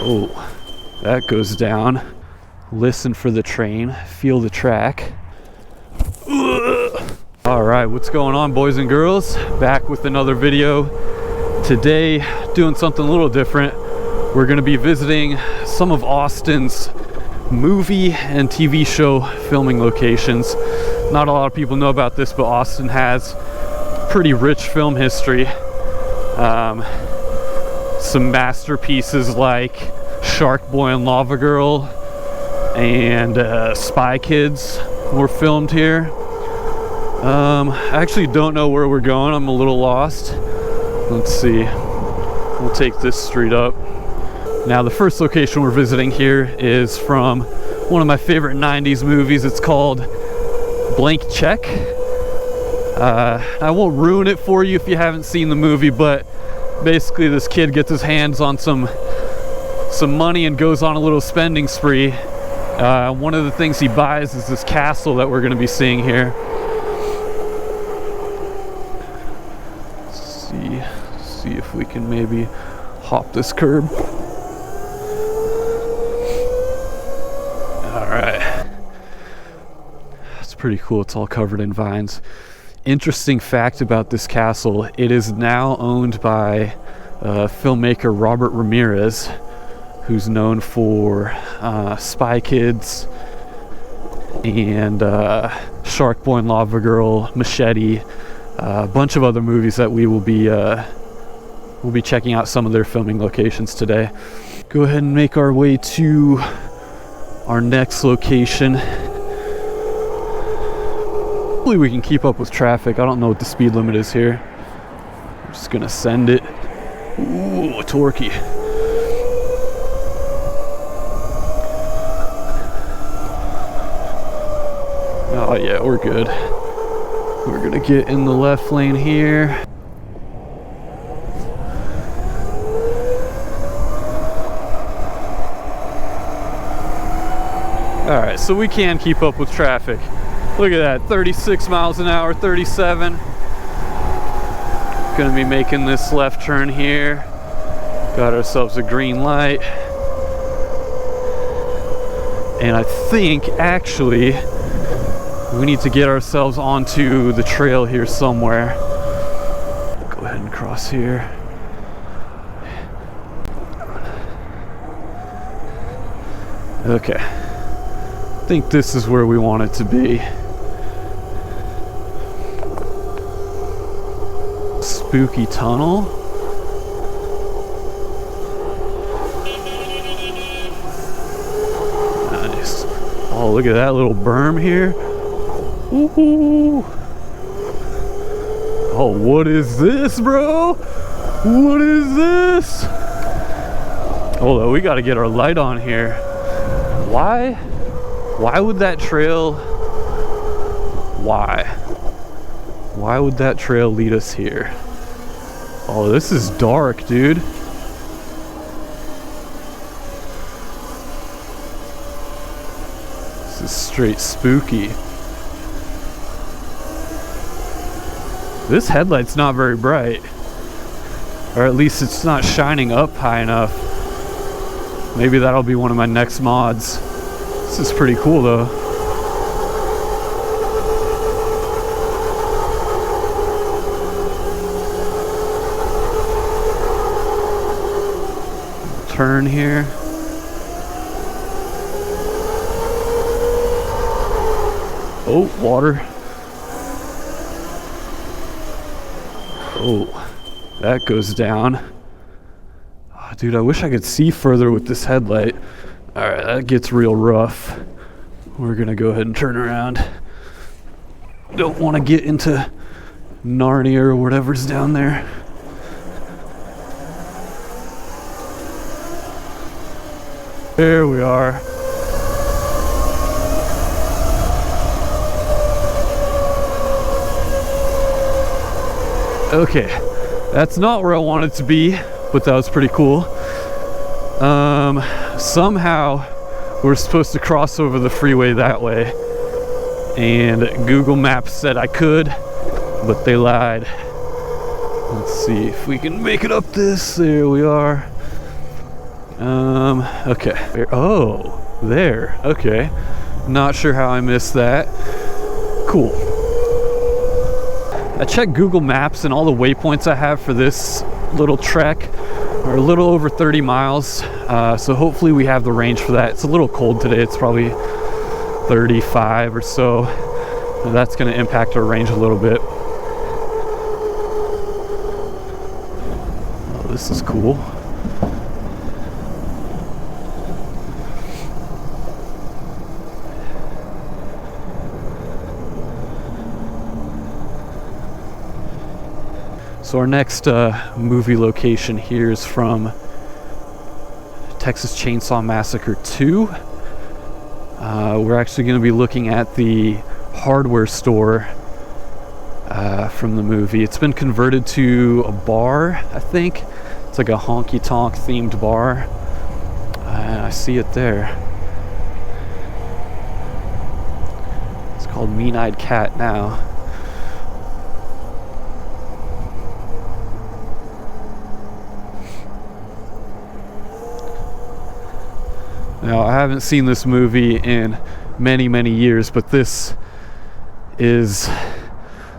Oh, that goes down. Listen for the train, feel the track. All right, what's going on, boys and girls? Back with another video. Today, doing something a little different. We're gonna be visiting some of Austin's movie and TV show filming locations. Not a lot of people know about this, but Austin has pretty rich film history. Some masterpieces like Shark Boy and Lava Girl and Spy Kids were filmed here. I actually don't know where we're going. I'm a little lost. Let's see. We'll take this street up. Now, the first location we're visiting here is from one of my favorite 90s movies. It's called Blank Check. I won't ruin it for you if you haven't seen the movie, but basically this kid gets his hands on some money and goes on a little spending spree. One of the things he buys is this castle that we're going to be seeing here. Let's see if we can maybe hop this curb. Alright. That's pretty cool. It's all covered in vines. Interesting fact about this castle, it is now owned by filmmaker Robert Ramirez, who's known for Spy Kids and Shark Boy and Lava Girl, Machete, a bunch of other movies that we'll be checking out some of their filming locations today. Go ahead and make our way to our next location. Hopefully we can keep up with traffic. I don't know what the speed limit is here. I'm just gonna send it. Ooh, torquey. Oh yeah, we're good. We're gonna get in the left lane here. Alright, so we can keep up with traffic. Look at that, 36 miles an hour, 37. Gonna be making this left turn here. Got ourselves a green light. And I think, actually, we need to get ourselves onto the trail here somewhere. Go ahead and cross here. Okay. I think this is where we want it to be. Spooky tunnel. Nice. Oh, look at that little berm here. Ooh. Oh, what is this, bro? What is this? Hold on, we gotta get our light on here. Why would that trail... Why would that trail lead us here? Oh, this is dark, dude. This is straight spooky. This headlight's not very bright. Or at least it's not shining up high enough. Maybe that'll be one of my next mods. This is pretty cool though. Turn here. Oh, water. Oh, that goes down. Oh, dude, I wish I could see further with this headlight. Alright, that gets real rough. We're gonna go ahead and turn around. Don't want to get into Narnia or whatever's down there. There we are. Okay, that's not where I wanted to be, but that was pretty cool. Somehow we're supposed to cross over the freeway that way, and Google Maps said I could, but they lied. Let's see if we can make it up this. There we are. Okay. Oh, there. Okay. Not sure how I missed that. Cool. I checked Google Maps and all the waypoints I have for this little trek are a little over 30 miles. So hopefully we have the range for that. It's a little cold today. It's probably 35 or so. That's going to impact our range a little bit. Oh, this is cool. So our next movie location here is from Texas Chainsaw Massacre 2. We're actually going to be looking at the hardware store from the movie. It's been converted to a bar, I think. It's like a honky-tonk themed bar. I see it there. It's called Mean-Eyed Cat now. Now, I haven't seen this movie in many, many years, but this is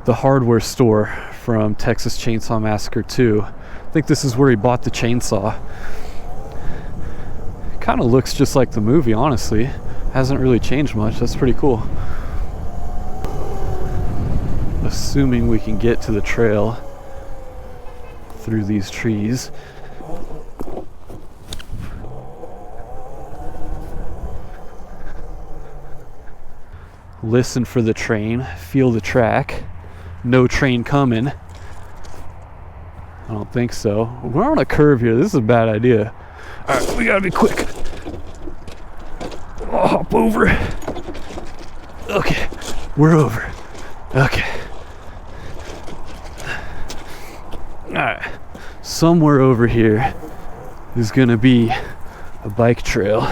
the hardware store from Texas Chainsaw Massacre 2. I think this is where he bought the chainsaw. Kind of looks just like the movie, honestly. Hasn't really changed much. That's pretty cool. Assuming we can get to the trail through these trees. Listen for the train, feel the track. No train coming. I don't think so. We're on a curve here. This is a bad idea. Alright, we gotta be quick. I'll hop over. Okay, we're over. Okay. Alright, somewhere over here is gonna be a bike trail.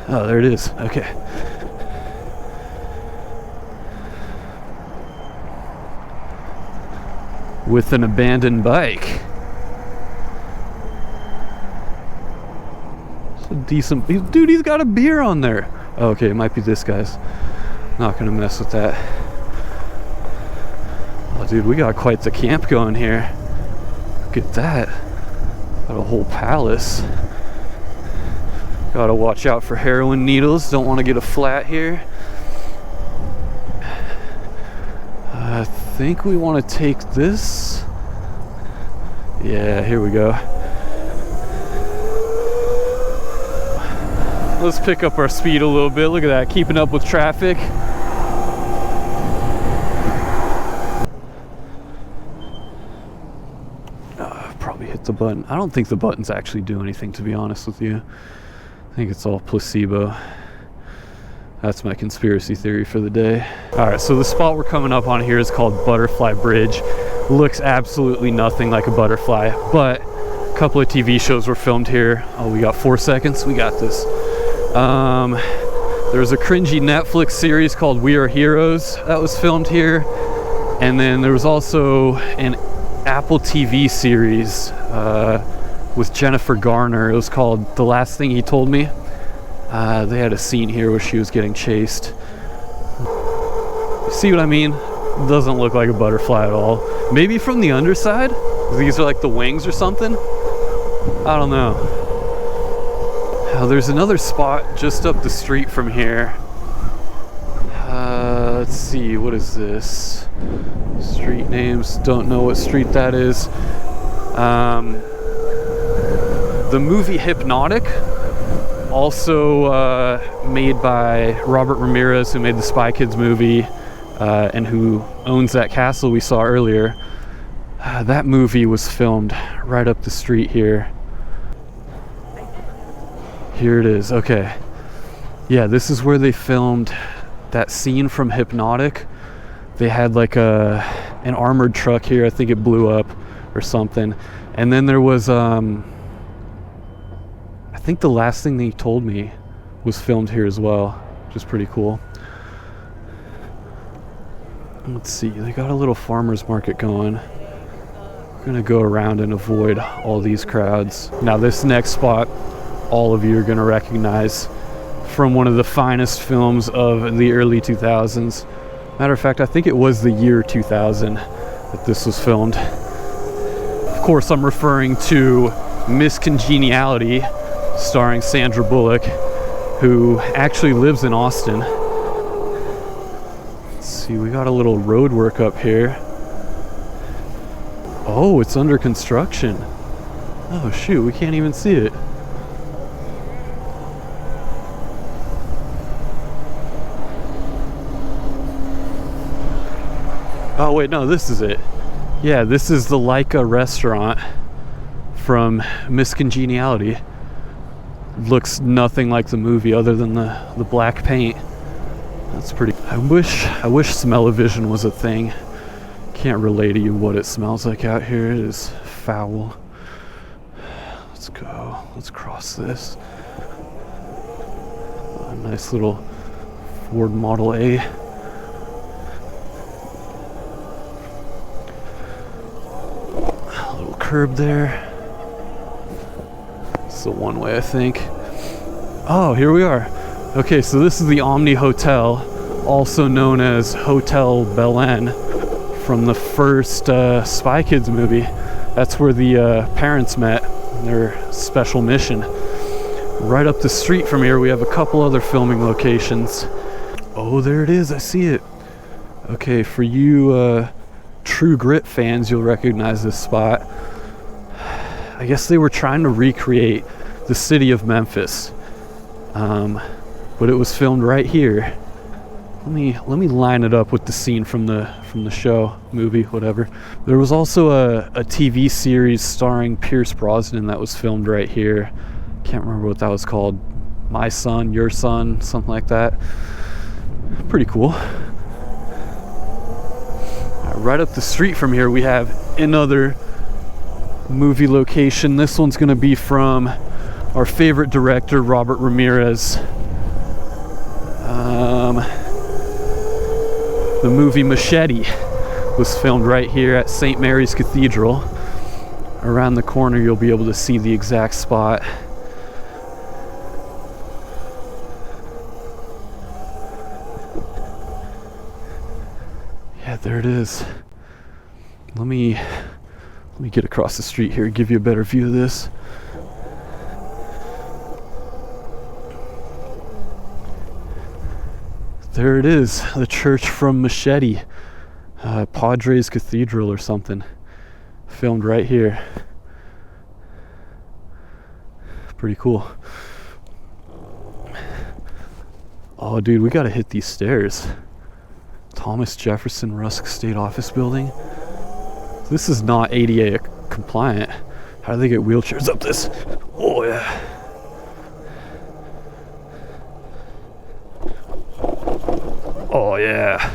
Oh, there it is. Okay. With an abandoned bike. It's a decent... Dude, he's got a beer on there. Oh, okay, it might be this guy's. Not gonna mess with that. Oh, dude, we got quite the camp going here. Look at that. Got a whole palace. Gotta watch out for heroin needles. Don't want to get a flat here. I think we want to take this. Yeah, here we go. Let's pick up our speed a little bit. Look at that, keeping up with traffic. Probably hit the button. I don't think the buttons actually do anything, to be honest with you. I think it's all placebo. That's my conspiracy theory for the day. Alright, so the spot we're coming up on here is called Butterfly Bridge. Looks absolutely nothing like a butterfly, but a couple of TV shows were filmed here. Oh, we got 4 seconds? We got this. There's a cringy Netflix series called We Are Heroes that was filmed here. And then there was also an Apple TV series with Jennifer Garner. It was called The Last Thing He Told Me. They had a scene here where she was getting chased. See what I mean? Doesn't look like a butterfly at all. Maybe from the underside? These are like the wings or something? I don't know. Oh, there's another spot just up the street from here. Let's see, what is this? Street names, don't know what street that is. The movie Hypnotic, also made by Robert Ramirez, who made the Spy Kids movie and who owns that castle we saw earlier. That movie was filmed right up the street here. Here it is. Okay. Yeah, this is where they filmed that scene from Hypnotic. They had like an armored truck here. I think it blew up or something. And then there was I think The Last Thing They Told Me was filmed here as well, which is pretty cool. Let's see, they got a little farmer's market going. We're gonna go around and avoid all these crowds. Now this next spot, all of you are gonna recognize from one of the finest films of the early 2000s. Matter of fact, I think it was the year 2000 that this was filmed. Of course, I'm referring to Miss Congeniality, starring Sandra Bullock, who actually lives in Austin. Let's see, we got a little road work up here. Oh, it's under construction. Oh shoot, we can't even see it. Oh wait, no, this is it. Yeah, this is the Leica restaurant from Miss Congeniality. Looks nothing like the movie other than the black paint. That's pretty. I wish smell-o-vision was a thing. Can't relay to you what it smells like out here. It is foul. Let's go. Let's cross this. A nice little Ford Model A. A little curb there. It's the one way, I think. Oh, here we are. Okay, so this is the Omni Hotel, also known as Hotel Belen, from the first Spy Kids movie. That's where the parents met, their special mission. Right up the street from here, we have a couple other filming locations. Oh, there it is, I see it. Okay, for you True Grit fans, you'll recognize this spot. I guess they were trying to recreate the city of Memphis, but it was filmed right here. Let me line it up with the scene from the show, movie, whatever. There was also a TV series starring Pierce Brosnan that was filmed right here. Can't remember what that was called. My Son, Your Son, something like that. Pretty cool. Right up the street from here, we have another movie location. This one's going to be from our favorite director, Robert Ramirez. The movie Machete was filmed right here at St. Mary's Cathedral. Around the corner, you'll be able to see the exact spot. Yeah, there it is. Let me get across the street here, give you a better view of this. There it is, the church from Machete, Padres Cathedral or something, filmed right here. Pretty cool. Oh dude, we gotta hit these stairs. Thomas Jefferson Rusk State Office Building. This is not ADA compliant. How do they get wheelchairs up this? Oh yeah. Oh yeah.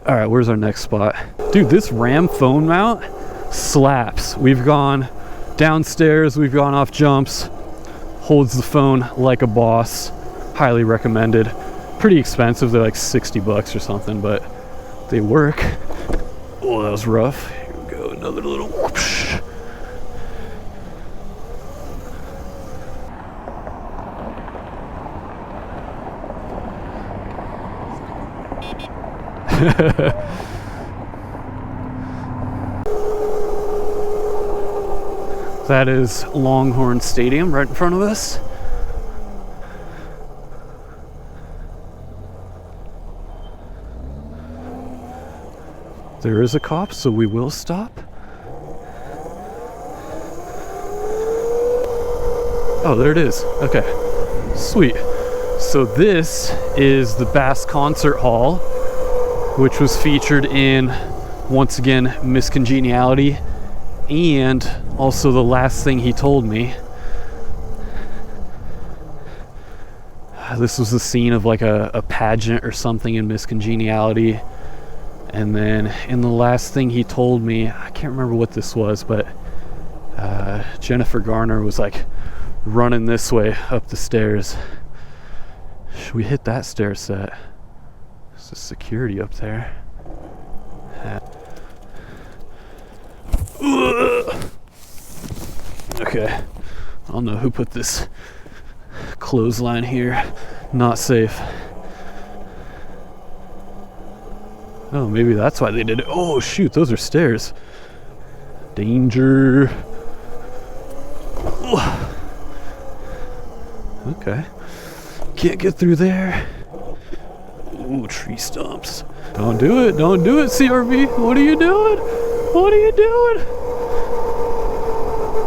All right, where's our next spot? Dude, this Ram phone mount slaps. We've gone downstairs, we've gone off jumps. Holds the phone like a boss. Highly recommended. Pretty expensive, they're like 60 bucks or something, but they work. Oh, that was rough. Here we go, another little whoosh. That is Longhorn Stadium right in front of us. There is a cop, so we will stop. Oh, there it is. Okay, sweet. So this is the Bass Concert Hall, which was featured in, once again, Miss Congeniality, and also The Last Thing He Told Me. This was the scene of like a pageant or something in Miss Congeniality. And then in The Last Thing He Told Me, I can't remember what this was, but Jennifer Garner was like running this way up the stairs. Should we hit that stair set? There's a security up there. Okay. I don't know who put this clothesline here. Not safe. Oh, maybe that's why they did it. Oh, shoot, those are stairs. Danger. Okay. Can't get through there. Ooh, tree stumps. Don't do it. Don't do it, CRV. What are you doing? What are you doing?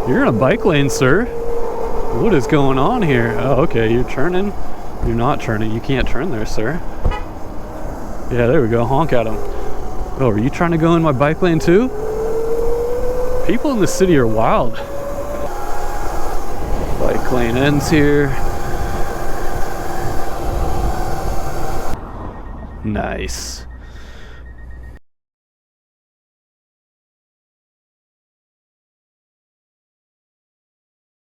You're in a bike lane, sir. What is going on here? Oh, okay. You're turning. You're not turning. You can't turn there, sir. Yeah, there we go. Honk at him. Oh, are you trying to go in my bike lane too? People in the city are wild. Bike lane ends here. Nice.